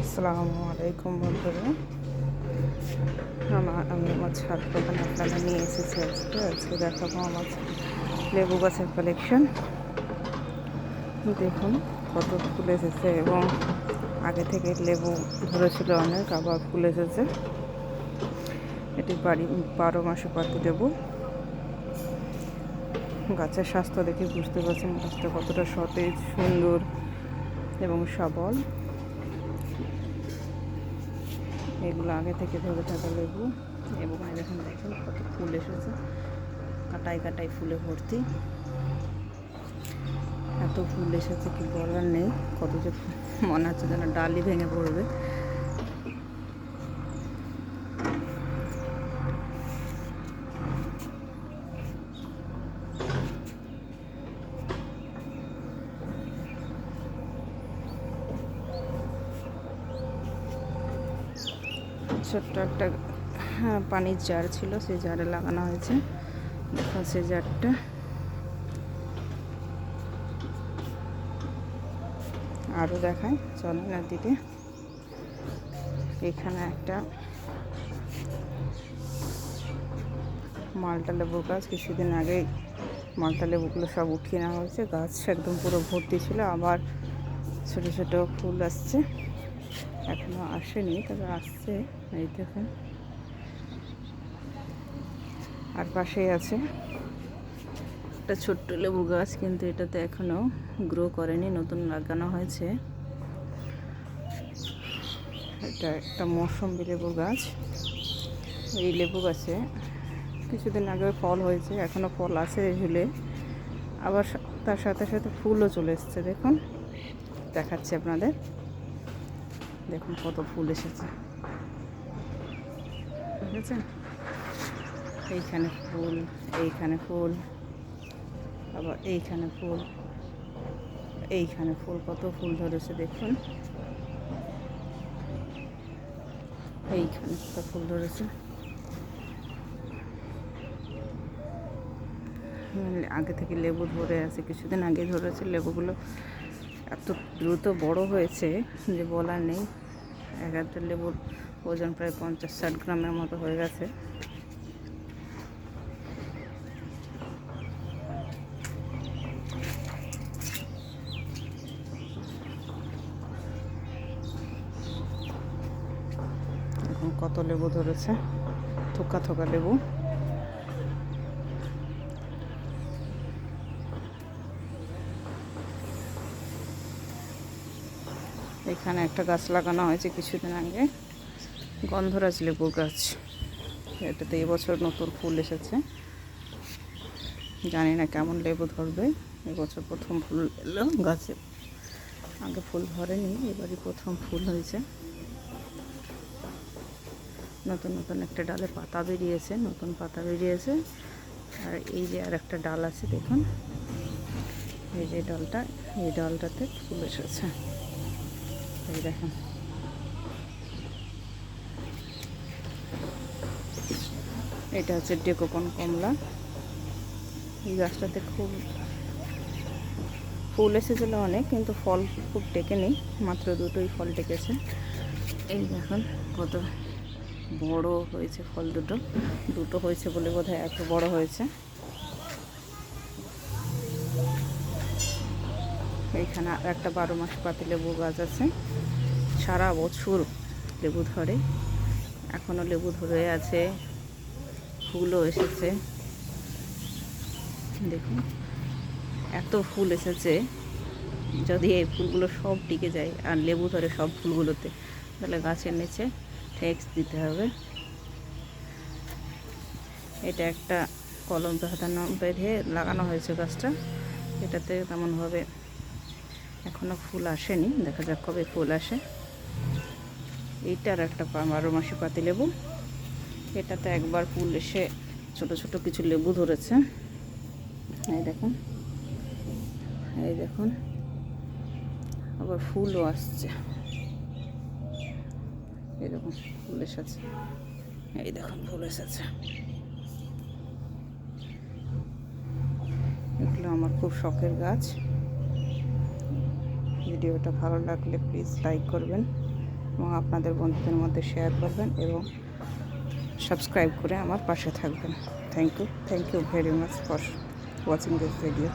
আসসালামু আলাইকুম বন্ধুরা। আমি আমার ছাদ বাগানে আপনারা নিয়ে এসেছি। আজকে দেখাবো আমার লেবু গাছের কালেকশন। দেখুন কত ফুল এসেছে এবং আগে থেকে লেবু ধরেছিল অনেক, আবার ফুল এসেছে। এটি 12 মাসে পাতি লেবু। গাছের স্বাস্থ্য দেখে বুঝতে পারছেন গাছটা কতটা সতেজ, সুন্দর এবং সবল। এগুলো আগে থেকে ধরে থাকা লেবু এবং দেখুন কত ফুল এসেছে, কাটায় কাটায় ফুলে ভর্তি। এত ফুল এসেছে কি বলার নেই। কত যে মনে হচ্ছে যেন ডালি ভেঙে পড়বে। ছোট্ট একটা পানির জার ছিল, সেই জারে লাগানো হয়েছে। দেখুন সেই জারটা। আরও দেখায় চলেন দিকে। এখানে একটা মালটা লেবুর গাছ, কিছুদিন আগেই মালটা লেবুগুলো সব উঠিয়ে নেওয়া হয়েছে। গাছ একদম পুরো ভর্তি ছিল, আবার ছোট ছোট ফুল আসছে। এখনো আসেনি, তবে আসছে। এই দেখুন, আর পাশেই আছে একটা ছোট্ট লেবু গাছ, কিন্তু এটাতে এখনো গ্রো করেনি, নতুন লাগানো হয়েছে। এটা একটা মৌসুমী লেবু গাছ। এই লেবু গাছে কিছুদিন আগে ফল হয়েছে, এখনো ফল আছে ঝুলে, আবার তার সাথে সাথে ফুলও চলে এসছে। দেখুন, দেখাচ্ছি আপনাদের। দেখুন কত ফুল এসেছে, বুঝেছেন? এইখানে ফুল, এইখানে ফুল, আবার এইখানে ফুল, এইখানে ফুল, কত ফুল ধরেছে দেখুন। এইখানে কত ফুল ধরেছে। আগে থেকে লেবু ধরে আছে, কিছুদিন আগে ধরেছে। লেবুগুলো এত দ্রুত বড় হয়েছে যে বলার নেই। এক একটা লেবুর ওজন প্রায় 50-60 গ্রামের মতো হয়ে গেছে। এখন কত লেবু ধরেছে, থোকা থোকা লেবু। এখানে একটা গাছ লাগানো হয়েছে কিছুদিন আগে, গন্ধরাজ লেবুর গাছ। এটাতে এবছর নতুন ফুল এসেছে। জানি না কেমন লেবু ধরবে। এবছর প্রথম ফুল এলো গাছে, আগে ফুল ধরেনি, এবারই প্রথম ফুল হয়েছে। নতুন নতুন একটা ডালে পাতা বেরিয়েছে, নতুন পাতা বেরিয়েছে। আর এই যে আর একটা ডাল আছে, দেখুন এই যে ডালটা, এই ডালটাতে ফুল এসেছে। এই দেখুন, এটা হচ্ছে ডেকোপন কমলা। এই গাছটাতে খুব ফুল এসেছিলো অনেক, কিন্তু ফল খুব টেকেনি, মাত্র দুটোই ফল টেকেছে। এই দেখুন কত বড় হয়েছে ফল, দুটো হয়েছে বলে বোধহয় এত বড় হয়েছে। এইখানে আর একটা 12 মাস পাতি লেবু গাছ আছে, সারা বছর লেবু ধরে, এখনও লেবু ধরে আছে, ফুলও এসেছে। দেখুন এত ফুল এসেছে, যদি এই ফুলগুলো সব টিকে যায় আর লেবু ধরে সব ফুলগুলোতে, তাহলে গাছের নিচে ট্যাক্স দিতে হবে। এটা একটা কলম বেঁধানো বেঁধে লাগানো হয়েছে গাছটা। এটাতে তেমনভাবে এখনও ফুল আসেনি, দেখা যাক কবে ফুল আসে। এইটার একটা 12 মাসি পাতি লেবু। এটাতে একবার ফুল এসে ছোট ছোট কিছু লেবু ধরেছে। এই দেখুন, এই দেখুন, আবার ফুলও আসছে। এই দেখুন ফুল এসেছে, এই দেখুন ফুল এসেছে। এগুলো আমার খুব শখের গাছ। ভিডিওটা ভালো লাগলে প্লিজ লাইক করবেন। এবং আপনাদের বন্ধুদের মধ্যে শেয়ার করবেন এবং সাবস্ক্রাইব করে আমার পাশে থাকবেন। Thank you very much for watching this video.